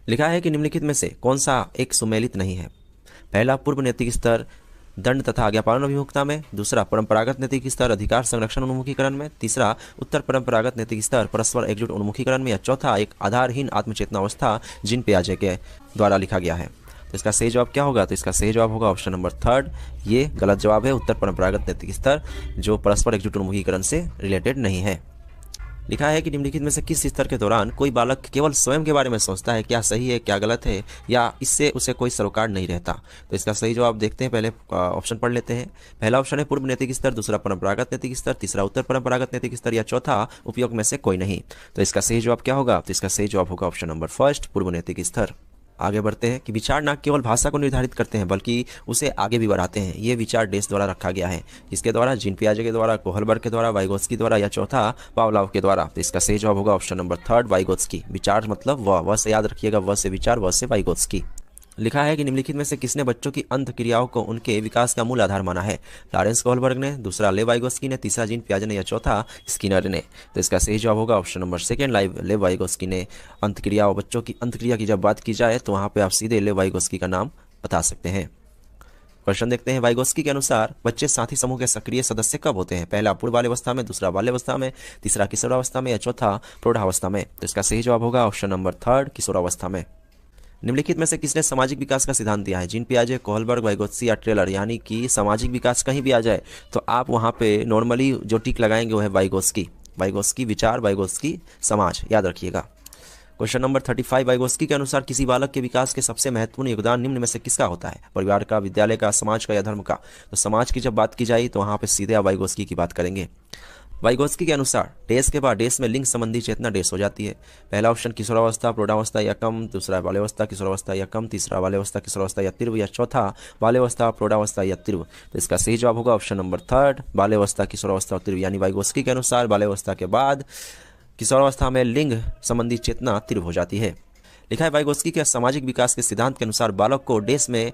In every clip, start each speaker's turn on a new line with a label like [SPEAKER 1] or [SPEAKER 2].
[SPEAKER 1] लिखा है कि निम्नलिखित में से कौन सा एक सुमेलित नहीं है। पहला, पूर्व नैतिक स्तर दंड तथा आज्ञापालन अभिमुखता में। दूसरा, परंपरागत नैतिक स्तर अधिकार संरक्षण उन्मुखीकरण में। तीसरा, उत्तर परंपरागत नैतिक स्तर परस्पर एकजुट उन्मुखीकरण में। या चौथा, एक आधारहीन आत्मचेतना अवस्था जिन पियाजे के द्वारा लिखा गया है। तो इसका सही जवाब क्या होगा? तो इसका सही जवाब होगा ऑप्शन नंबर थर्ड। ये गलत जवाब है। उत्तर परंपरागत नैतिक स्तर जो परस्पर एकजुट उन्मुखीकरण से रिलेटेड नहीं है। लिखा है कि निम्नलिखित में से किस स्तर के दौरान कोई बालक केवल स्वयं के बारे में सोचता है, क्या सही है क्या गलत है, या इससे उसे कोई सरोकार नहीं रहता। तो इसका सही जवाब देखते हैं, पहले ऑप्शन पढ़ लेते हैं। पहला ऑप्शन है पूर्व नैतिक स्तर, दूसरा परंपरागत नैतिक स्तर, तीसरा उत्तर परंपरागत नैतिक स्तर, या चौथा उपयोग में से कोई नहीं। तो इसका सही जवाब क्या होगा? तो इसका सही जवाब होगा ऑप्शन नंबर फर्स्ट, पूर्व नैतिक स्तर। आगे बढ़ते हैं कि विचार न केवल भाषा को निर्धारित करते हैं बल्कि उसे आगे भी बढ़ाते हैं। ये विचार डेस द्वारा रखा गया है, इसके द्वारा जीन पियाजे के द्वारा, कोहलबर्ग के द्वारा, वाइगोत्स्की द्वारा, या चौथा पावलोव के द्वारा। तो इसका सही जवाब होगा ऑप्शन नंबर थर्ड, वाइगोत्स्की। विचार मतलब वह से याद रखिएगा, वह से विचार, वह से वाइगोत्स्की। लिखा है कि निम्नलिखित में से किसने बच्चों की अंत क्रियाओं को उनके विकास का मूल आधार माना है। लॉरेंस कोहलबर्ग ने, दूसरा लेव वाइगोत्स्की ने, तीसरा जीन पियाजे ने, या चौथा स्किनर ने। तो इसका सही जवाब होगा ऑप्शन नंबर सेकेंड, लेव वाइगोत्स्की ने। अंत क्रिया, बच्चों की अंत क्रिया की जब बात की जाए तो वहाँ पे आप सीधे लेव वाइगोत्स्की का नाम बता सकते हैं। क्वेश्चन देखते हैं। वाइगोत्स्की के अनुसार बच्चे साथी समूह के सक्रिय सदस्य कब होते हैं? पहला, पूर्व बाल्यावस्था में, दूसरा बाल्यावस्था में, तीसरा किशोरावस्था में, या चौथा प्रौढ़ावस्था में। तो इसका सही जवाब होगा ऑप्शन नंबर थर्ड, किशोरावस्था में। निम्नलिखित में से किसने सामाजिक विकास का सिद्धांत दिया है? जीन पियाजे, कोहलबर्ग, वाइगोत्स्की या टेलर। यानी कि सामाजिक विकास कहीं भी आ जाए तो आप वहाँ पे नॉर्मली जो टिक लगाएंगे वो है वाइगोत्स्की। वाइगोत्स्की विचार, वाइगोत्स्की समाज, याद रखिएगा। क्वेश्चन नंबर 35, वाइगोत्स्की के अनुसार किसी बालक के विकास के सबसे महत्वपूर्ण योगदान निम्न में से किसका होता है? परिवार का, विद्यालय का, समाज का, या धर्म का। तो समाज की जब बात की जाए तो वहाँ पे सीधे आप वाइगोत्स्की की बात करेंगे। वाइगोत्स्की के अनुसार डेस के बाद डेस में लिंग संबंधी चेतना डेस हो जाती है। पहला ऑप्शन किशोरावस्था, प्रौढ़ावस्था या कम, दूसरा बाल्यावस्था, किशोरावस्था या कम, तीसरा बाल्यावस्था, किशोरावस्था या तीव्र, या चौथा बाल्यावस्था, प्रौढ़ावस्था या तीव्र। तो इसका सही जवाब होगा ऑप्शन नंबर थर्ड, बाल्यावस्था, किशोरावस्था और तीव्र। यानी वाइगोत्स्की के अनुसार बाल्यावस्था के बाद किशोरावस्था में लिंग संबंधी चेतना तीव्र हो जाती है। लिखा है वाइगोत्स्की के सामाजिक विकास के सिद्धांत के अनुसार बालक को डेस में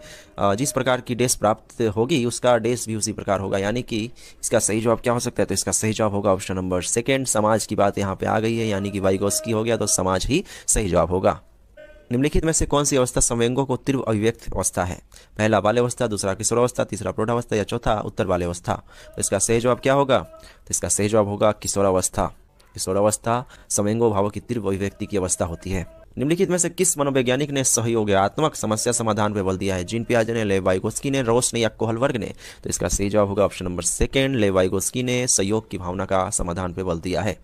[SPEAKER 1] जिस प्रकार की डेस प्राप्त होगी उसका डेस भी उसी प्रकार होगा। यानी कि इसका सही जवाब क्या हो सकता है? तो इसका सही जवाब होगा ऑप्शन नंबर सेकेंड, समाज की बात यहाँ पे आ गई है, यानी कि वाइगोत्स्की हो गया तो समाज ही सही जवाब होगा। निम्नलिखित में से कौन सी अवस्था संवेगों को तीव्र अभिव्यक्त अवस्था है? पहला बाल्यावस्था, दूसरा किशोरावस्था, तीसरा प्रौढ़ावस्था, या चौथा उत्तर बाल्यावस्था। तो इसका सही जवाब क्या होगा? तो इसका सही जवाब होगा किशोरावस्था। किशोरावस्था संवेगों भावों की तीव्र अभिव्यक्ति की अवस्था होती है। निम्नलिखित में से किस मनोवैज्ञानिक ने सहयोगात्मक समस्या समाधान पर बल दिया है? जीन पियाजे ने, लेव वाइगोत्स्की ने, रोस ने, या कोहलबर्ग ने। तो इसका सही जवाब होगा ऑप्शन नंबर सेकेंड, लेव वाइगोत्स्की ने सहयोग की भावना का समाधान पर बल दिया है।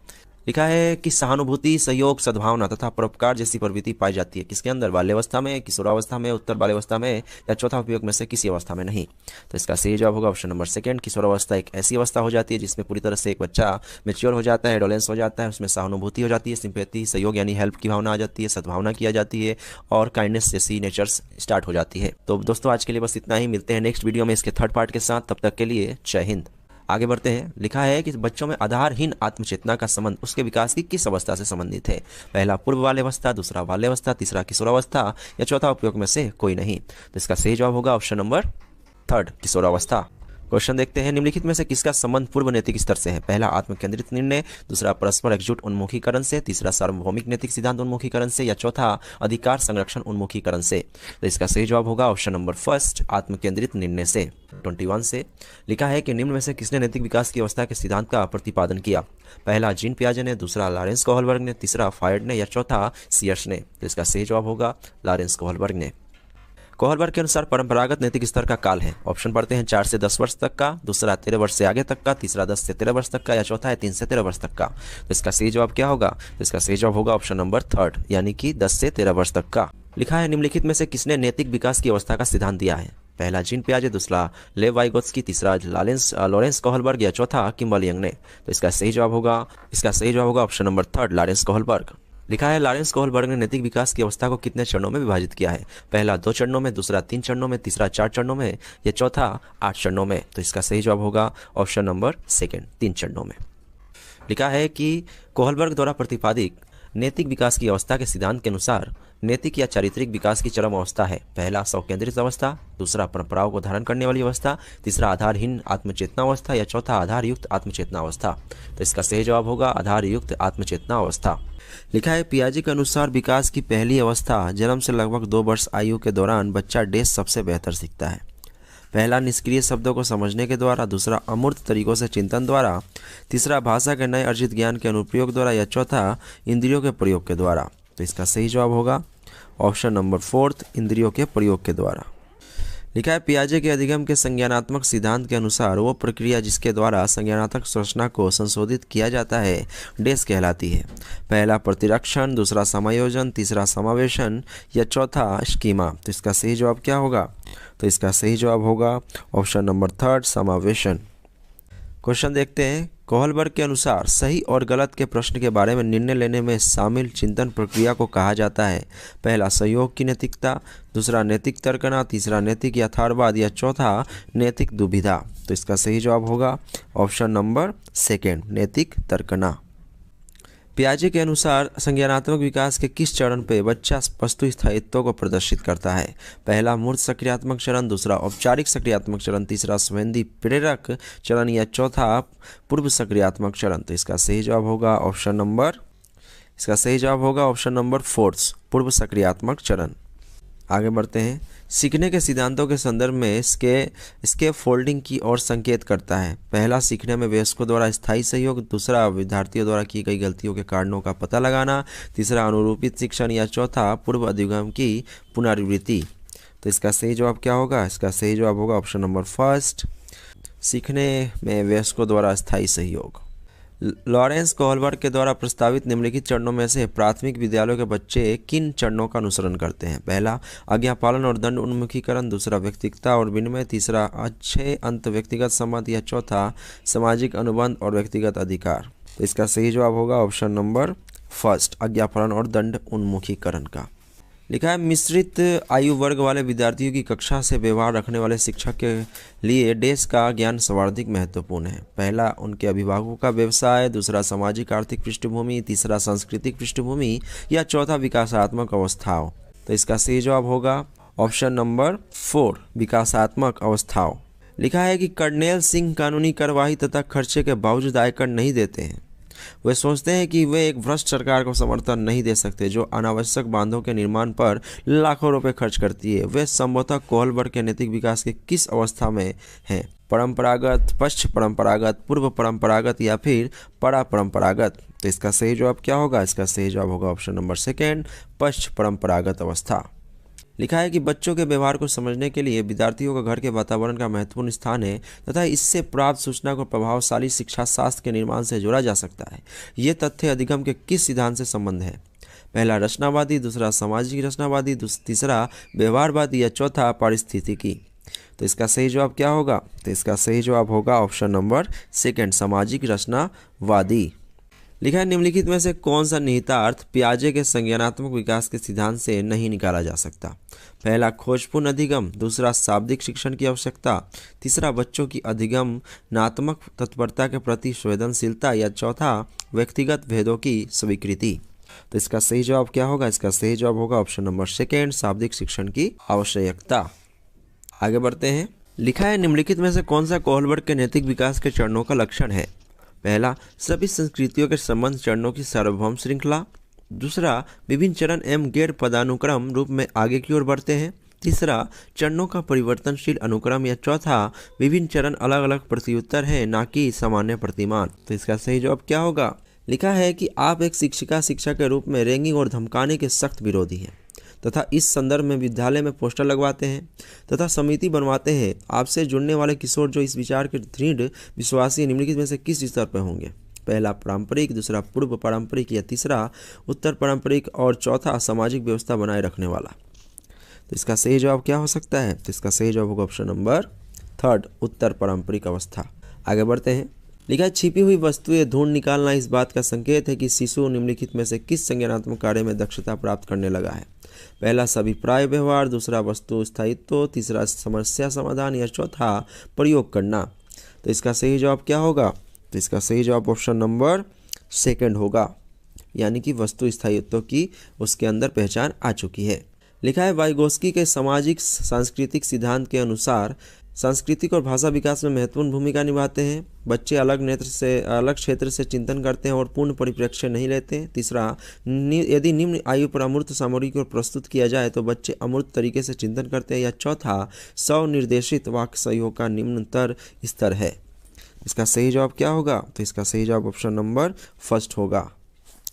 [SPEAKER 1] लिखा है कि सहानुभूति, सहयोग, सद्भावना तथा परोपकार जैसी प्रवृत्ति पाई जाती है किसके अंदर? बाल्यावस्था में, किशोरावस्था में, उत्तर बाल्यावस्था में, या चौथा उपयोग में से किसी अवस्था में नहीं। तो इसका सही जवाब होगा ऑप्शन नंबर सेकंड, किशोरावस्था एक ऐसी अवस्था हो जाती है जिसमें पूरी तरह से एक बच्चा मैच्योर हो जाता है, एडोलेंस हो जाता है, उसमें सहानुभूति हो जाती है, सिंपैथी, सहयोग यानी हेल्प की भावना आ जाती है, सद्भावना की आ जाती है और काइंडनेस जैसी नेचर्स स्टार्ट हो जाती है। तो दोस्तों आज के लिए बस इतना ही, मिलते हैं नेक्स्ट वीडियो में इसके थर्ड पार्ट के साथ। तब तक के लिए जय हिंद। आगे बढ़ते हैं। लिखा है कि बच्चों में आधारहीन आत्मचेतना का संबंध उसके विकास की किस अवस्था से संबंधित है? पहला पूर्व बाल्यावस्था, दूसरा बाल्यावस्था, तीसरा किशोरावस्था, या चौथा उपयोग में से कोई नहीं। तो इसका सही जवाब होगा ऑप्शन नंबर थर्ड, किशोरावस्था। क्वेश्चन देखते हैं। निम्नलिखित में से किसका संबंध पूर्व नैतिक स्तर से है? पहला आत्मकेंद्रित निर्णय, दूसरा परस्पर एकजुट उन्मुखीकरण से, तीसरा सार्वभौमिक नैतिक सिद्धांत उन्मुखीकरण से, या चौथा अधिकार संरक्षण उन्मुखीकरण से। तो इसका सही जवाब होगा ऑप्शन नंबर फर्स्ट, आत्मकेंद्रित निर्णय से। 21 से लिखा है कि निम्न में से किसने नैतिक विकास की अवस्था के सिद्धांत का प्रतिपादन किया? पहला जीन पियाजे ने, दूसरा लॉरेंस कोहलबर्ग ने, तीसरा फायड ने, या चौथा सीयर्स ने। तो इसका सही जवाब होगा लॉरेंस कोहलबर्ग ने। कोहलबर्ग के अनुसार परंपरागत नैतिक स्तर का काल है, ऑप्शन पढ़ते हैं 4 से 10 वर्ष तक का, दूसरा 13 वर्ष से आगे तक का, तीसरा 10 से 13 वर्ष तक का, या चौथा है 3 से 13 वर्ष तक का। तो इसका सही जवाब क्या होगा? तो इसका सही जवाब होगा ऑप्शन नंबर थर्ड, यानी कि 10 से 13 वर्ष तक का। लिखा है निम्नलिखित में से किसने नैतिक विकास की अवस्था का सिद्धांत दिया है? पहला जीन पियाजे, दूसरा लेव वाइगोत्स्की, तीसरा लॉरेंस कोहलबर्ग, या चौथा किम्बल यंग ने। तो इसका सही जवाब होगा option number third, Lawrence Kohlberg. लिखा है लॉरेंस कोहलबर्ग ने नैतिक विकास की अवस्था को कितने चरणों में विभाजित किया है? पहला 2 चरणों में, दूसरा 3 चरणों में, तीसरा 4 चरणों में, या चौथा 8 चरणों में। तो इसका सही जवाब होगा ऑप्शन नंबर सेकंड, 3 चरणों में। लिखा है कि कोहलबर्ग द्वारा प्रतिपादित नैतिक विकास की अवस्था के सिद्धांत के अनुसार नैतिक या चारित्रिक विकास की चरम अवस्था है। पहला स्वकेंद्रित अवस्था, दूसरा परंपराओं को धारण करने वाली अवस्था, तीसरा आधारहीन आत्मचेतना अवस्था, या चौथा आधारयुक्त आत्मचेतना अवस्था। तो इसका सही जवाब होगा आधारयुक्त आत्मचेतना अवस्था। लिखा है पियाजे के अनुसार विकास की पहली अवस्था जन्म से लगभग 2 वर्ष आयु के दौरान बच्चा डैश सबसे बेहतर सीखता है। पहला निष्क्रिय शब्दों को समझने के द्वारा, दूसरा अमूर्त तरीकों से चिंतन द्वारा, तीसरा भाषा के नए अर्जित ज्ञान के अनुप्रयोग द्वारा, या चौथा इंद्रियों के प्रयोग के द्वारा। तो इसका सही जवाब होगा ऑप्शन नंबर 4, इंद्रियों के प्रयोग के द्वारा। लिखा है पियाजे के अधिगम के संज्ञानात्मक सिद्धांत के अनुसार वो प्रक्रिया जिसके द्वारा संज्ञानात्मक संरचना को संशोधित किया जाता है डैश कहलाती है। पहला प्रतिरक्षण, दूसरा समायोजन, तीसरा समावेशन, या चौथा स्कीमा। तो इसका सही जवाब क्या होगा? तो इसका सही जवाब होगा ऑप्शन नंबर 3, समावेशन। क्वेश्चन देखते हैं। कोहलबर्ग के अनुसार सही और गलत के प्रश्न के बारे में निर्णय लेने में शामिल चिंतन प्रक्रिया को कहा जाता है। पहला सहयोग की नैतिकता, दूसरा नैतिक तर्कना, तीसरा नैतिक यथार्थवाद, या चौथा नैतिक दुविधा। तो इसका सही जवाब होगा ऑप्शन नंबर 2, नैतिक तर्कना। पियाजे के अनुसार संज्ञानात्मक विकास के किस चरण पे बच्चा वस्तु स्थायित्व को प्रदर्शित करता है? पहला मूर्त सक्रियात्मक चरण, दूसरा औपचारिक सक्रियात्मक चरण, तीसरा संवेदी प्रेरक चरण, या चौथा पूर्व सक्रियात्मक चरण। तो इसका सही जवाब होगा ऑप्शन नंबर 4, पूर्व सक्रियात्मक चरण। आगे बढ़ते हैं। सीखने के सिद्धांतों के संदर्भ में इसके फोल्डिंग की ओर संकेत करता है। पहला, सीखने में वयस्कों द्वारा स्थायी सहयोग, दूसरा विद्यार्थियों द्वारा की गई गलतियों के कारणों का पता लगाना, तीसरा अनुरूपित शिक्षण, या चौथा पूर्व अधिगम की पुनरावृत्ति। तो इसका सही जवाब क्या होगा? इसका सही जवाब होगा ऑप्शन नंबर 1, सीखने में वयस्कों द्वारा स्थायी सहयोग। लॉरेंस कोहलबर्ग के द्वारा प्रस्तावित निम्नलिखित चरणों में से प्राथमिक विद्यालयों के बच्चे किन चरणों का अनुसरण करते हैं? पहला, आज्ञा पालन और दंड उन्मुखीकरण, दूसरा व्यक्तिगतता और विनिमय, तीसरा अच्छे अंत व्यक्तिगत संबंध, या चौथा सामाजिक अनुबंध और व्यक्तिगत अधिकार। तो इसका सही जवाब होगा ऑप्शन नंबर 1, आज्ञा पालन और दंड उन्मुखीकरण का। लिखा है मिश्रित आयु वर्ग वाले विद्यार्थियों की कक्षा से व्यवहार रखने वाले शिक्षक के लिए डैश का ज्ञान सर्वाधिक महत्वपूर्ण है। पहला, उनके अभिभावकों का व्यवसाय, दूसरा सामाजिक आर्थिक पृष्ठभूमि, तीसरा सांस्कृतिक पृष्ठभूमि, या चौथा विकासात्मक अवस्थाओं। तो इसका सही जवाब होगा ऑप्शन नंबर 4, विकासात्मक अवस्थाओं। लिखा है कि कर्नेल सिंह कानूनी कार्यवाही तथा खर्चे के बावजूद आयकर नहीं देते हैं। वे सोचते हैं कि वे एक भ्रष्ट सरकार को समर्थन नहीं दे सकते जो अनावश्यक बांधों के निर्माण पर लाखों रुपए खर्च करती है। वे संभवतः कोहलबर्ग के नैतिक विकास की किस अवस्था में हैं? परंपरागत, पश्च परंपरागत, पूर्व परंपरागत, या फिर परा परंपरागत। तो इसका सही जवाब क्या होगा? इसका सही जवाब होगा ऑप्शन नंबर 2, पश्च परंपरागत अवस्था। लिखा है कि बच्चों के व्यवहार को समझने के लिए विद्यार्थियों का घर के वातावरण का महत्वपूर्ण स्थान है तथा इससे प्राप्त सूचना को प्रभावशाली शिक्षा शास्त्र के निर्माण से जोड़ा जा सकता है। ये तथ्य अधिगम के किस सिद्धांत से संबंध है? पहला रचनावादी, दूसरा सामाजिक रचनावादी, तीसरा व्यवहारवादी, या चौथा पारिस्थितिकी। तो इसका सही जवाब क्या होगा? तो इसका सही जवाब होगा ऑप्शन नंबर 2, सामाजिक रचनावादी। लिखा है निम्नलिखित में से कौन सा निहितार्थ पियाजे के संज्ञानात्मक विकास के सिद्धांत से नहीं निकाला जा सकता? पहला, खोजपूर्ण अधिगम, दूसरा शाब्दिक शिक्षण की आवश्यकता, तीसरा बच्चों की अधिगमनात्मक तत्परता के प्रति संवेदनशीलता, या चौथा व्यक्तिगत भेदों की स्वीकृति। तो इसका सही जवाब क्या होगा? इसका सही जवाब होगा ऑप्शन नंबर 2, शाब्दिक शिक्षण की आवश्यकता। आगे बढ़ते हैं। लिखा है निम्नलिखित में से कौन सा कोहलबर्ग के नैतिक विकास के चरणों का लक्षण है? पहला, सभी संस्कृतियों के संबंध चरणों की सार्वभौम श्रृंखला, दूसरा विभिन्न चरण एवं गैर पदानुक्रम रूप में आगे की ओर बढ़ते हैं, तीसरा चरणों का परिवर्तनशील अनुक्रम, या चौथा विभिन्न चरण अलग अलग प्रत्युत्तर हैं ना कि सामान्य प्रतिमान। तो इसका सही जवाब क्या होगा? लिखा है कि आप एक शिक्षक के रूप में रैंगिंग और धमकाने के सख्त विरोधी हैं तथा इस संदर्भ में विद्यालय में पोस्टर लगवाते हैं तथा समिति बनवाते हैं। आपसे जुड़ने वाले किशोर जो इस विचार के दृढ़ विश्वासी निम्नलिखित में से किस स्तर पर होंगे? पहला पारंपरिक, दूसरा पूर्व पारंपरिक, या तीसरा उत्तर पारंपरिक, और चौथा सामाजिक व्यवस्था बनाए रखने वाला। तो इसका सही जवाब क्या हो सकता है? तो इसका सही जवाब होगा ऑप्शन नंबर 3, उत्तर पारंपरिक अवस्था। आगे बढ़ते हैं। लिखा है छिपी हुई वस्तुएं ढूंढ निकालना इस बात का संकेत है कि शिशु निम्नलिखित में से किस संज्ञानात्मक कार्य में दक्षता प्राप्त करने लगा है? पहला सभिप्राय व्यवहार, दूसरा वस्तु स्थायित्व, तीसरा समस्या समाधान, या चौथा प्रयोग करना। तो इसका सही जवाब क्या होगा? तो इसका सही जवाब ऑप्शन नंबर 2 होगा, यानी कि वस्तु स्थायित्व की उसके अंदर पहचान आ चुकी है। लिखा है वाइगोस्की के सामाजिक सांस्कृतिक सिद्धांत के अनुसार सांस्कृतिक और भाषा विकास में महत्वपूर्ण भूमिका निभाते हैं। बच्चे अलग क्षेत्र से चिंतन करते हैं और पूर्ण परिप्रेक्ष्य नहीं लेते। तीसरा, यदि निम्न आयु पर अमूर्त सामग्री को प्रस्तुत किया जाए तो बच्चे अमूर्त तरीके से चिंतन करते हैं। या चौथा, स्वनिर्देशित वाक्य सहयोग का निम्नतर स्तर है। इसका सही जवाब क्या होगा? तो इसका सही जवाब ऑप्शन नंबर फर्स्ट होगा,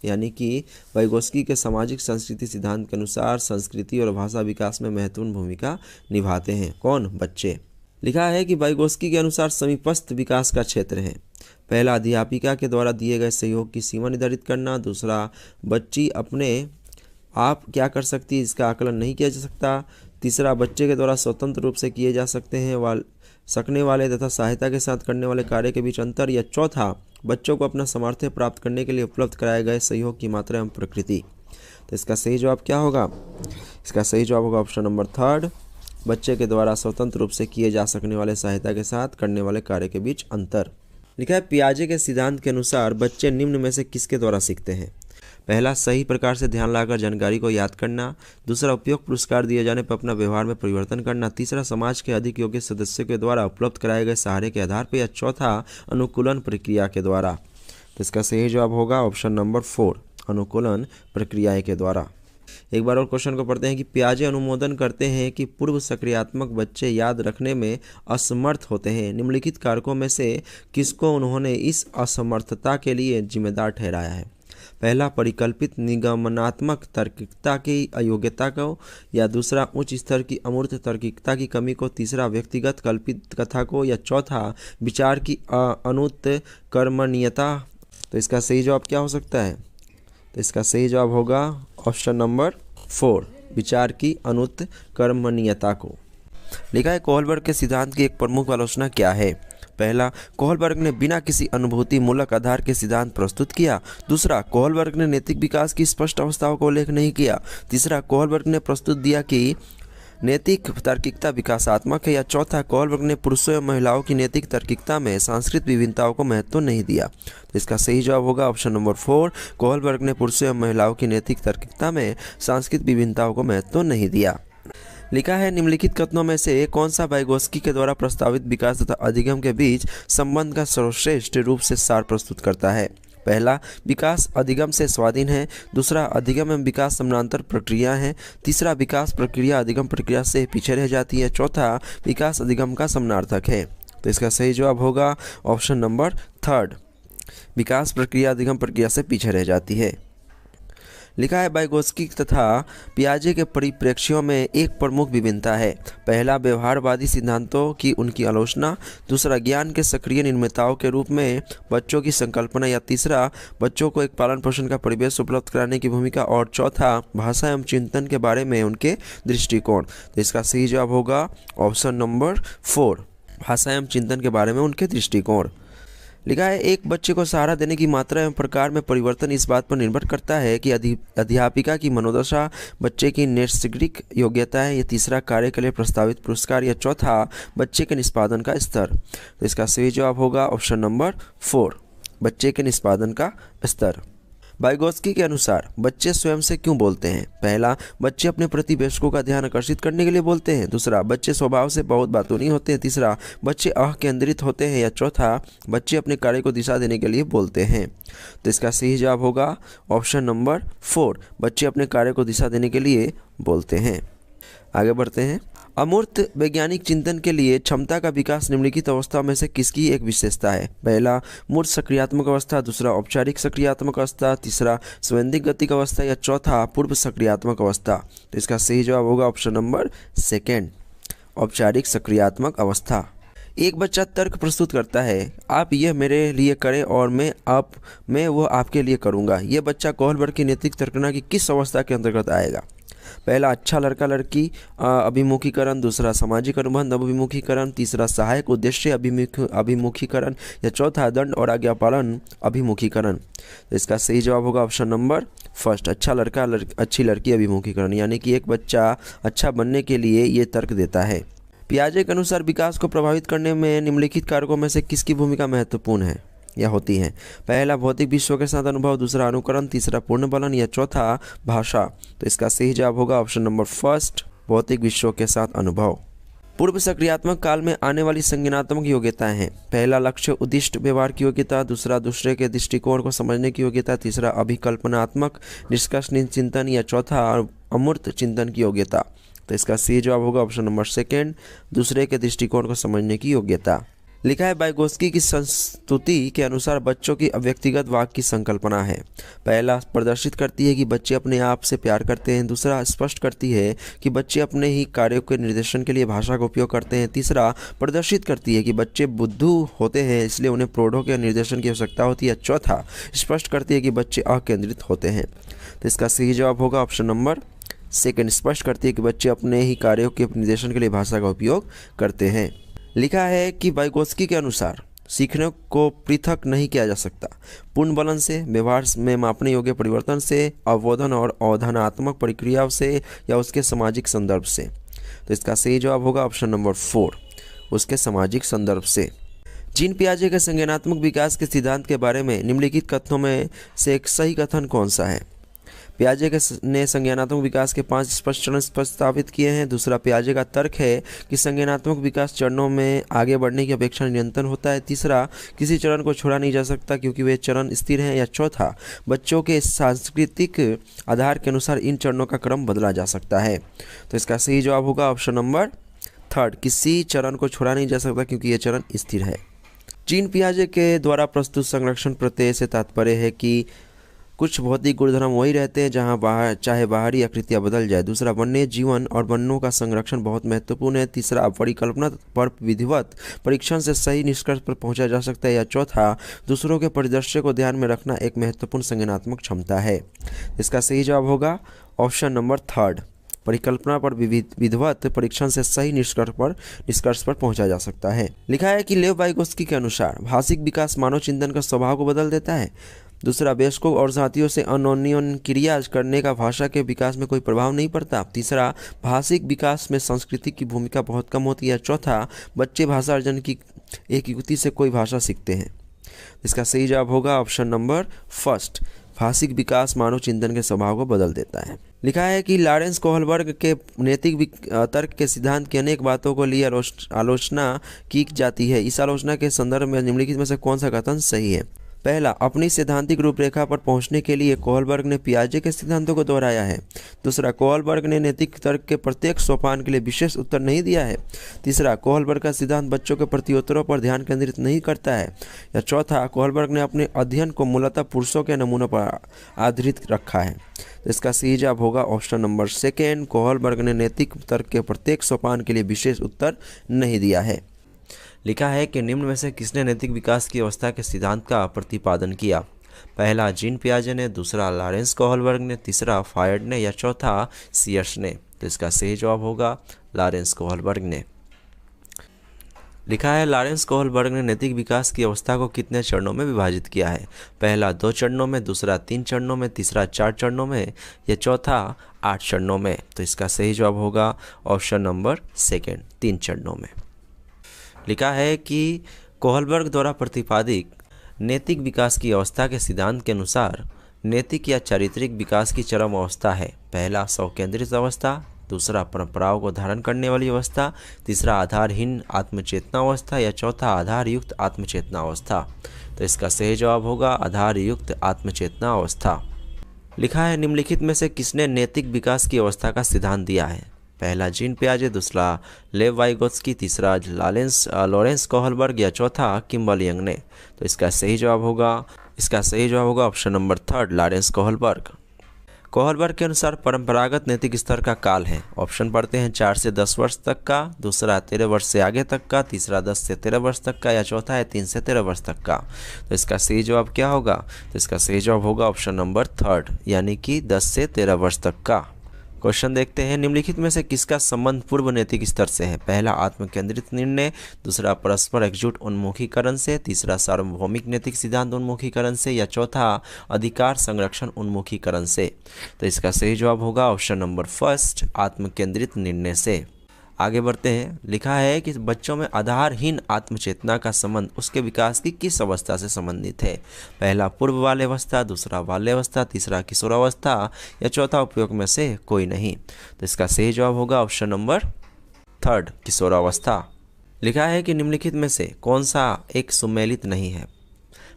[SPEAKER 1] यानी कि वाइगोस्की के सामाजिक संस्कृति सिद्धांत के अनुसार संस्कृति और भाषा विकास में महत्वपूर्ण भूमिका निभाते हैं। कौन? बच्चे। लिखा है कि वाइगोस्की के अनुसार समीपस्थ विकास का क्षेत्र है। पहला, अध्यापिका के द्वारा दिए गए सहयोग की सीमा निर्धारित करना। दूसरा, बच्ची अपने आप क्या कर सकती है, इसका आकलन नहीं किया जा सकता। तीसरा, बच्चे के द्वारा स्वतंत्र रूप से किए जा सकने वाले तथा सहायता के साथ करने वाले कार्य के बीच अंतर। या चौथा, बच्चों को अपना सामर्थ्य प्राप्त करने के लिए उपलब्ध कराए गए सहयोग की मात्रा एवं प्रकृति। तो इसका सही जवाब क्या होगा? इसका सही जवाब होगा ऑप्शन नंबर थर्ड, बच्चे के द्वारा स्वतंत्र रूप से किए जा सकने वाले सहायता के साथ करने वाले कार्य के बीच अंतर। लिखा है, पियाजे के सिद्धांत के अनुसार बच्चे निम्न में से किसके द्वारा सीखते हैं? पहला, सही प्रकार से ध्यान लगाकर जानकारी को याद करना। दूसरा, उपयुक्त पुरस्कार दिए जाने पर अपना व्यवहार में परिवर्तन करना। तीसरा, समाज के अधिक योग्य सदस्यों के द्वारा उपलब्ध कराए गए सहारे के आधार पर। या चौथा, अनुकूलन प्रक्रिया के द्वारा। तो इसका सही जवाब होगा ऑप्शन नंबर 4, अनुकूलन प्रक्रिया के द्वारा। एक बार और क्वेश्चन को पढ़ते हैं कि पियाजे अनुमोदन करते हैं कि पूर्व सक्रियात्मक बच्चे याद रखने में असमर्थ होते हैं। निम्नलिखित कारकों में से किसको उन्होंने इस असमर्थता के लिए जिम्मेदार ठहराया है? पहला, परिकल्पित निगमनात्मक तार्किकता की अयोग्यता को। या दूसरा, उच्च स्तर की अमूर्त तार्किकता की कमी को। तीसरा, व्यक्तिगत कल्पित कथा को। या चौथा, विचार की अनुत्कर्मणीयता। तो इसका सही जवाब क्या हो सकता है? तो इसका सही जवाब होगा ऑप्शन नंबर 4, विचार की अनुत्कर्मणीयता को। लिखा है, कोहलबर्ग के सिद्धांत की एक प्रमुख आलोचना क्या है? पहला, कोहलबर्ग ने बिना किसी अनुभूति मूलक आधार के सिद्धांत प्रस्तुत किया। दूसरा, कोहलबर्ग ने नैतिक विकास की स्पष्ट अवस्थाओं का उल्लेख नहीं किया। तीसरा, कोहलबर्ग ने प्रस्तुत दिया कि नैतिक तार्किकता विकासात्मक है। या चौथा, कोहलबर्ग ने पुरुषों एवं महिलाओं की नैतिक तार्किकता में सांस्कृतिक विभिन्नताओं को महत्व नहीं दिया। तो इसका सही जवाब होगा ऑप्शन नंबर 4, कोहलबर्ग ने पुरुषों एवं महिलाओं की नैतिक तार्किकता में सांस्कृतिक विभिन्नताओं को महत्व नहीं दिया। लिखा है, निम्नलिखित कथनों में से कौन सा वाइगोस्की के द्वारा प्रस्तावित विकास तथा अधिगम के बीच संबंध का सर्वश्रेष्ठ रूप से सार प्रस्तुत करता है? पहला, विकास अधिगम से स्वाधीन है। दूसरा, अधिगम एवं विकास समानांतर प्रक्रिया है। तीसरा, विकास प्रक्रिया अधिगम प्रक्रिया से पीछे रह जाती है। चौथा, विकास अधिगम का समानार्थक है। तो इसका सही जवाब होगा ऑप्शन नंबर 3, विकास प्रक्रिया अधिगम प्रक्रिया से पीछे रह जाती है। लिखा है, वाइगोस्की तथा पियाजे के परिप्रेक्ष्यों में एक प्रमुख विभिन्नता है। पहला, व्यवहारवादी सिद्धांतों की उनकी आलोचना। दूसरा, ज्ञान के सक्रिय निर्माताओं के रूप में बच्चों की संकल्पना। या तीसरा, बच्चों को एक पालन पोषण का परिवेश उपलब्ध कराने की भूमिका। और चौथा, भाषा एवं चिंतन के बारे में उनके दृष्टिकोण। तो इसका सही जवाब होगा ऑप्शन नंबर 4, भाषा एवं चिंतन के बारे में उनके दृष्टिकोण। लिखा है, एक बच्चे को सहारा देने की मात्रा एवं प्रकार में परिवर्तन इस बात पर निर्भर करता है कि अध्यापिका की मनोदशा, बच्चे की नैसर्गिक योग्यता है। या तीसरा, कार्य के लिए प्रस्तावित पुरस्कार। या चौथा, बच्चे के निष्पादन का स्तर। तो इसका सही जवाब होगा ऑप्शन नंबर 4, बच्चे के निष्पादन का स्तर। वाइगोस्की के अनुसार बच्चे स्वयं से क्यों बोलते हैं? पहला, बच्चे अपने प्रतिवेशकों का ध्यान आकर्षित करने के लिए बोलते हैं। दूसरा, बच्चे स्वभाव से बहुत बातूनी होते हैं। तीसरा, बच्चे अकेंद्रित होते हैं। या चौथा, बच्चे अपने कार्य को दिशा देने के लिए बोलते हैं। तो इसका सही जवाब होगा ऑप्शन नंबर 4, बच्चे अपने कार्य को दिशा देने के लिए बोलते हैं। आगे बढ़ते हैं। अमूर्त वैज्ञानिक चिंतन के लिए क्षमता का विकास निम्नलिखित अवस्था में से किसकी एक विशेषता है? पहला, मूर्त सक्रियात्मक अवस्था। दूसरा, औपचारिक सक्रियात्मक अवस्था। तीसरा, संवैधिक गतिक अवस्था। या चौथा, पूर्व सक्रियात्मक अवस्था। तो इसका सही जवाब होगा ऑप्शन नंबर 2, औपचारिक सक्रियात्मक अवस्था। एक बच्चा तर्क प्रस्तुत करता है, आप यह मेरे लिए करें और मैं वो आपके लिए करूँगा। यह बच्चा कोहलबर्ग की नैतिक तर्कना की किस अवस्था के अंतर्गत आएगा? पहला, अच्छा लड़का लड़की अभिमुखीकरण। दूसरा, सामाजिक अनुबंध अभिमुखीकरण। तीसरा, सहायक उद्देश्य अभिमुखीकरण। या चौथा, दंड और आज्ञा पालन अभिमुखीकरण। तो इसका सही जवाब होगा ऑप्शन नंबर 1, अच्छा लड़का अच्छी लड़की अभिमुखीकरण, यानी कि एक बच्चा अच्छा बनने के लिए ये तर्क देता है। पियाजे के अनुसार विकास को प्रभावित करने में निम्नलिखित कारकों में से किसकी भूमिका महत्वपूर्ण है या होती है? पहला, भौतिक विश्व के साथ अनुभव। दूसरा, अनुकरण। तीसरा, पूर्ण बलन। या चौथा, भाषा। तो इसका सही जवाब होगा ऑप्शन नंबर 1, भौतिक विश्व के साथ अनुभव। पूर्व सक्रियात्मक काल में आने वाली संज्ञानात्मक योग्यताएं हैं। पहला लक्ष्य उद्दिष्ट व्यवहार की योग्यता, दूसरा दूसरे के दृष्टिकोण को समझने की योग्यता, तीसरा अभिकल्पनात्मक निष्कर्ष चिंतन या चौथा अमूर्त चिंतन की योग्यता। तो इसका सही जवाब होगा ऑप्शन नंबर सेकेंड, दूसरे के दृष्टिकोण को समझने की योग्यता। लिखा है वाइगोत्स्की की संस्तुति के अनुसार बच्चों की व्यक्तिगत वाक्य की संकल्पना है। पहला प्रदर्शित करती है कि बच्चे अपने आप से प्यार करते हैं, दूसरा स्पष्ट करती है कि बच्चे अपने ही कार्यों के निर्देशन के लिए भाषा का उपयोग करते हैं, तीसरा प्रदर्शित करती है कि बच्चे बुद्धू होते हैं इसलिए उन्हें प्रौढ़ों के निर्देशन की आवश्यकता होती है, चौथा स्पष्ट करती है कि बच्चे अकेंद्रित होते हैं। तो इसका सही जवाब होगा ऑप्शन नंबर सेकेंड, स्पष्ट करती है कि बच्चे अपने ही कार्यों के निर्देशन के लिए भाषा का उपयोग करते हैं। लिखा है कि वाइगोत्स्की के अनुसार सीखने को पृथक नहीं किया जा सकता। पूर्ण बलन से, व्यवहार में मापने योग्य परिवर्तन से, अवबोधन और अवधारणात्मक प्रक्रियाओं से या उसके सामाजिक संदर्भ से। तो इसका सही जवाब होगा ऑप्शन नंबर 4, उसके सामाजिक संदर्भ से। जीन पियाजे के संज्ञानात्मक विकास के सिद्धांत के बारे में निम्नलिखित कथनों में से एक सही कथन कौन सा है? पियाजे ने संज्ञानात्मक विकास के 5 स्पष्ट चरण प्रस्तावित किए हैं। दूसरा, पियाजे का तर्क है कि संज्ञानात्मक विकास चरणों में आगे बढ़ने की अपेक्षा निरंतर होता है। तीसरा, किसी चरण को छोड़ा नहीं जा सकता क्योंकि वे चरण स्थिर हैं। या चौथा, बच्चों के सांस्कृतिक आधार के अनुसार इन चरणों का क्रम बदला जा सकता है। तो इसका सही जवाब होगा ऑप्शन नंबर 3, किसी चरण को छोड़ा नहीं जा सकता क्योंकि ये चरण स्थिर है। जीन पियाजे के द्वारा प्रस्तुत संरक्षण प्रत्यय से तात्पर्य है कि कुछ भौतिक गुणधर्म वही रहते हैं जहां चाहे बाहरी आकृतियां बदल जाए। दूसरा, वन्य जीवन और वनों का संरक्षण बहुत महत्वपूर्ण है। तीसरा, परिकल्पना पर विधिवत परीक्षण से सही निष्कर्ष पर पहुंचा जा सकता है। या चौथा, दूसरों के परिदृश्य को ध्यान में रखना एक महत्वपूर्ण संज्ञानात्मक क्षमता है। इसका सही जवाब होगा ऑप्शन नंबर 3, परिकल्पना पर विधिवत परीक्षण से सही निष्कर्ष पर पहुंचा जा सकता है। लिखा है कि लेव वाइगोत्स्की के अनुसार भाषिक विकास मानव चिंतन का स्वभाव को बदल देता है। दूसरा, वयस्कों और साथियों से अन्योन्य क्रिया करने का भाषा के विकास में कोई प्रभाव नहीं पड़ता। तीसरा, भाषिक विकास में संस्कृति की भूमिका बहुत कम होती है। चौथा, बच्चे भाषा अर्जन की एक युक्ति से कोई भाषा सीखते हैं। इसका सही जवाब होगा ऑप्शन नंबर 1, भाषिक विकास मानव चिंतन के स्वभाव को बदल देता है। लिखा है कि लॉरेंस कोहलबर्ग के नैतिक तर्क के सिद्धांत की अनेक बातों को लिए आलोचना की जाती है। इस आलोचना के संदर्भ में निम्नलिखित में से कौन सा कथन सही है? पहला, अपनी सैद्धांतिक रूपरेखा पर पहुंचने के लिए कोहलबर्ग ने पियाजे के सिद्धांतों को दोहराया है। दूसरा, कोहलबर्ग ने नैतिक तर्क के प्रत्येक सोपान के लिए विशेष उत्तर नहीं दिया है। तीसरा, कोहलबर्ग का सिद्धांत बच्चों के प्रत्युत्तरों पर ध्यान केंद्रित नहीं करता है। या चौथा, कोहलबर्ग ने अपने अध्ययन को मूलतः पुरुषों के नमूनों पर आधारित रखा है। तो इसका सही जवाब होगा ऑप्शन नंबर 2, कोहलबर्ग ने नैतिक तर्क के प्रत्येक सोपान के लिए विशेष उत्तर नहीं दिया है। लिखा है कि निम्न में से किसने नैतिक विकास की अवस्था के सिद्धांत का प्रतिपादन किया? पहला, जीन पियाजे ने, दूसरा लॉरेंस कोहलबर्ग ने, तीसरा फायड ने या चौथा सीयर्स ने। तो इसका सही जवाब होगा लॉरेंस कोहलबर्ग ने। लिखा है लॉरेंस कोहलबर्ग ने नैतिक विकास की अवस्था को कितने चरणों में विभाजित किया है? पहला 2 चरणों में, दूसरा 3 चरणों में, तीसरा 4 चरणों में या चौथा 8 चरणों में। तो इसका सही जवाब होगा ऑप्शन नंबर 2, 3 चरणों में। लिखा है कि कोहलबर्ग द्वारा प्रतिपादित नैतिक विकास की अवस्था के सिद्धांत के अनुसार नैतिक या चारित्रिक विकास की चरम अवस्था है। पहला स्वकेंद्रित अवस्था, दूसरा परंपराओं को धारण करने वाली अवस्था, तीसरा आधारहीन आत्मचेतना अवस्था या चौथा आधार युक्त आत्मचेतना अवस्था। तो इसका सही जवाब होगा आधार युक्त आत्मचेतना अवस्था। लिखा है निम्नलिखित में से किसने नैतिक विकास की अवस्था का सिद्धांत दिया है? पहला जीन पियाजे, दूसरा लेव वाइगोत्स्की, तीसरा लॉरेंस कोहलबर्ग या चौथा किम्बल यंग ने। तो इसका सही जवाब होगा option number 3, Lawrence Kohlberg. Kohlberg के अनुसार परंपरागत नैतिक स्तर का काल है। ऑप्शन पढ़ते हैं 4 से 10 वर्ष तक का, दूसरा 13 वर्ष से आगे तक का, तीसरा 10 से 13 वर्ष तक का या चौथा है 3 से 13 वर्ष तक का। तो इसका सही जवाब क्या होगा? तो इसका सही जवाब होगा ऑप्शन नंबर 3, यानी कि 10 से 13 वर्ष तक का। क्वेश्चन देखते हैं, निम्नलिखित में से किसका संबंध पूर्व नैतिक स्तर से है? पहला आत्मकेंद्रित निर्णय, दूसरा परस्पर एकजुट उन्मुखीकरण से, तीसरा सार्वभौमिक नैतिक सिद्धांत उन्मुखीकरण से या चौथा अधिकार संरक्षण उन्मुखीकरण से। तो इसका सही जवाब होगा ऑप्शन नंबर 1, आत्मकेंद्रित निर्णय से। आगे बढ़ते हैं। लिखा है कि बच्चों में आधारहीन आत्मचेतना का संबंध उसके विकास की किस अवस्था से संबंधित है? पहला पूर्व बाल्यावस्था, दूसरा बाल्यावस्था, तीसरा किशोरावस्था या चौथा उपयोग में से कोई नहीं। तो इसका सही जवाब होगा ऑप्शन नंबर थर्ड किशोरावस्था। लिखा है कि निम्नलिखित में से कौन सा एक सुमेलित नहीं है।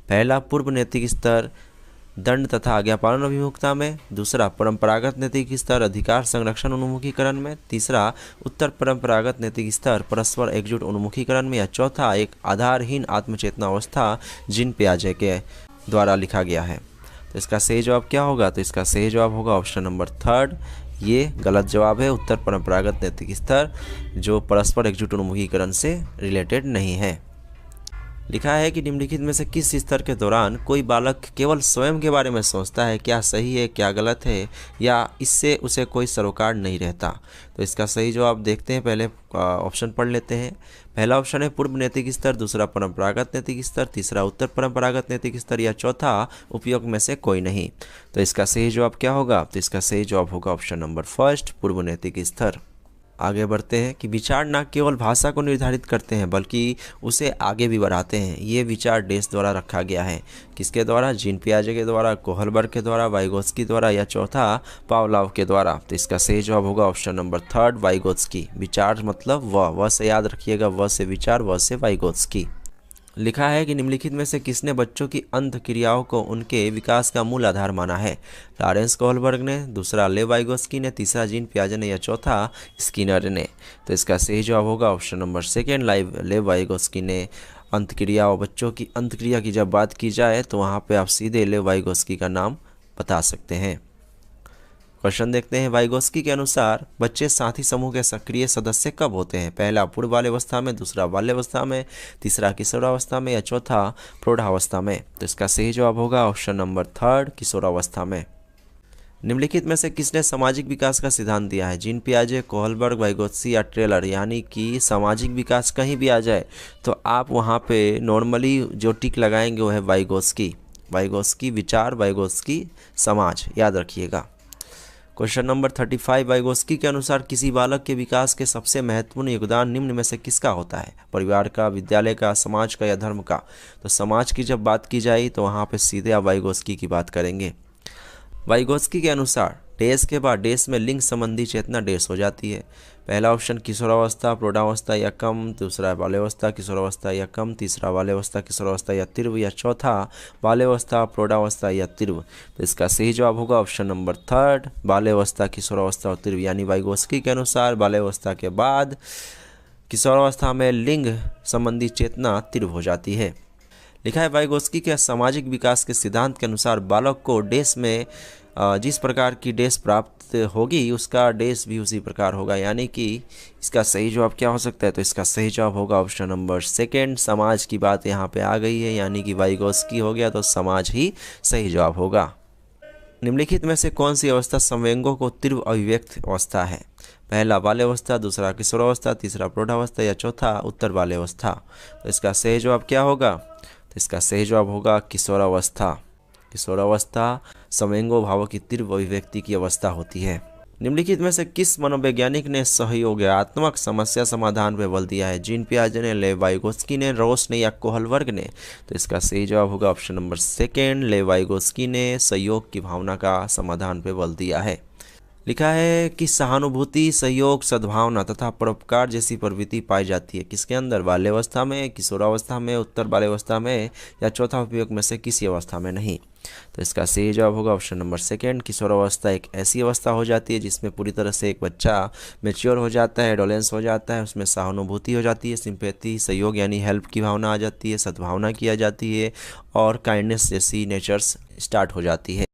[SPEAKER 1] पहला पूर्व नैतिक स्तर दंड तथा आज्ञापालन अभिमुखता में, दूसरा परंपरागत नैतिक स्तर अधिकार संरक्षण उन्मुखीकरण में, तीसरा उत्तर परंपरागत नैतिक स्तर परस्पर एकजुट उन्मुखीकरण में, या चौथा एक आधारहीन आत्मचेतना अवस्था जीन पियाजे के द्वारा लिखा गया है। तो इसका सही जवाब क्या होगा? तो इसका सही जवाब होगा ऑप्शन नंबर थर्ड। ये गलत जवाब है। उत्तर परंपरागत नैतिक स्तर जो परस्पर एकजुट उन्मुखीकरण से रिलेटेड नहीं है। लिखा है कि निम्नलिखित में से किस स्तर के दौरान कोई बालक केवल स्वयं के बारे में सोचता है, क्या सही है क्या गलत है, या इससे उसे कोई सरोकार नहीं रहता। तो इसका सही जवाब देखते हैं। पहले ऑप्शन पढ़ लेते हैं। पहला ऑप्शन है पूर्व नैतिक स्तर, दूसरा परंपरागत नैतिक स्तर, तीसरा उत्तर परंपरागत नैतिक स्तर, या चौथा उपयोग में से कोई नहीं। तो इसका सही जवाब क्या होगा? तो इसका सही जवाब होगा ऑप्शन नंबर फर्स्ट पूर्व नैतिक स्तर। आगे बढ़ते हैं कि विचार न केवल भाषा को निर्धारित करते हैं बल्कि उसे आगे भी बढ़ाते हैं। ये विचार डेस द्वारा रखा गया है। किसके द्वारा? जीन पियाजे के द्वारा, कोहलबर्ग के द्वारा, वाइगोत्स्की द्वारा, या चौथा पावलोव के द्वारा। तो इसका सही जवाब होगा ऑप्शन नंबर थर्ड वाइगोत्स्की। विचार मतलब वह से याद रखिएगा, वह से विचार, वह से वाइगोत्स्की। लिखा है कि निम्नलिखित में से किसने बच्चों की अंत क्रियाओं को उनके विकास का मूल आधार माना है? लॉरेंस कोहलबर्ग ने, दूसरा लेव वाइगोत्स्की ने, तीसरा जीन पियाजे ने, या चौथा स्किनर ने। तो इसका सही जवाब होगा ऑप्शन नंबर सेकेंड लेव वाइगोत्स्की ने। अंत क्रिया और बच्चों की अंत क्रिया की जब बात की जाए तो वहाँ पे आप सीधे लेव वाइगोत्स्की का नाम बता सकते हैं। क्वेश्चन देखते हैं। वाइगोत्स्की के अनुसार बच्चे साथी समूह के सक्रिय सदस्य कब होते हैं? पहला पूर्व बाल्यावस्था में, दूसरा बाल्यावस्था में, तीसरा किशोरावस्था में, या चौथा प्रौढ़ावस्था में। तो इसका सही जवाब होगा ऑप्शन नंबर थर्ड किशोरावस्था में। निम्नलिखित में से किसने सामाजिक विकास का सिद्धांत दिया है? जीन पियाजे, कोहलबर्ग, वाइगोत्स्की या टेलर। यानी कि सामाजिक विकास कहीं भी आ जाए तो आप वहाँ पे नॉर्मली जो टिक लगाएंगे वो है वाइगोत्स्की। वाइगोत्स्की विचार, वाइगोत्स्की समाज, याद रखिएगा। Question number 35। वाइगोत्स्की के अनुसार किसी बालक के विकास के सबसे महत्वपूर्ण योगदान निम्न में से किसका होता है? परिवार का, विद्यालय का, समाज का, या धर्म का। तो समाज की जब बात की जाए तो वहाँ पे सीधे आप वाइगोत्स्की की बात करेंगे। वाइगोत्स्की के अनुसार डेस के बाद डेस में लिंग संबंधी चेतना डेस हो जाती है। पहला ऑप्शन किशोरावस्था, प्रौढ़ावस्था या कम, दूसरा बाल्यावस्था, किशोरावस्था या कम, तीसरा बाल्यावस्था, किशोरावस्था या तीव्र, या चौथा बाल्यावस्था, प्रौढ़ावस्था या तीव्र। तो इसका सही जवाब होगा ऑप्शन नंबर थर्ड बाल्यावस्था, किशोरावस्था और तीव्र। यानी वाइगोत्स्की के अनुसार बाल्यावस्था के बाद किशोरावस्था में लिंग संबंधी चेतना तीव्र हो जाती है। लिखा है वाइगोत्स्की के सामाजिक विकास के सिद्धांत के अनुसार बालक को डेस में जिस प्रकार की डेस प्राप्त होगी उसका डेस भी उसी प्रकार होगा। यानी कि इसका सही जवाब क्या हो सकता है? तो इसका सही जवाब होगा ऑप्शन नंबर सेकेंड समाज की बात यहाँ पे आ गई है। यानी कि वाइगोत्स्की हो गया तो समाज ही सही जवाब होगा। निम्नलिखित में से कौन सी अवस्था संवेगों को तीव्र अभिव्यक्त अवस्था है? पहला बाल्यावस्था, दूसरा किशोरावस्था, तीसरा प्रौढ़ावस्था, या चौथा उत्तर बाल्यावस्था। तो इसका सही जवाब क्या होगा? तो इसका सही जवाब होगा किशोरावस्था। किशोरावस्था संवेगों भावों की तीव्र अभिव्यक्ति की अवस्था होती है। निम्नलिखित में से किस मनोवैज्ञानिक ने सहयोगात्मक समस्या समाधान पर बल दिया है? जीन पियाजे ने, लेव वाइगोत्स्की ने, रोस ने, या कोहलबर्ग ने। तो इसका सही जवाब होगा ऑप्शन नंबर सेकेंड लेव वाइगोत्स्की ने सहयोग की भावना का समाधान पर बल दिया है। लिखा है कि सहानुभूति, सहयोग, सद्भावना तथा परोपकार जैसी प्रवृत्ति पाई जाती है किसके अंदर? बाल्यावस्था में, किशोरावस्था में, उत्तर बाल्यावस्था में, या चौथा उपयोग में से किसी अवस्था में नहीं। तो इसका सही जवाब होगा ऑप्शन नंबर सेकेंड किशोरावस्था एक ऐसी अवस्था हो जाती है जिसमें पूरी तरह से एक बच्चा मैच्योर हो जाता है, एडोलेंस हो जाता है, उसमें सहानुभूति हो जाती है, सिंपैथी, सहयोग यानी हेल्प की भावना आ जाती है, सद्भावना की आ जाती है, और काइंडनेस जैसी नेचर्स स्टार्ट हो जाती है।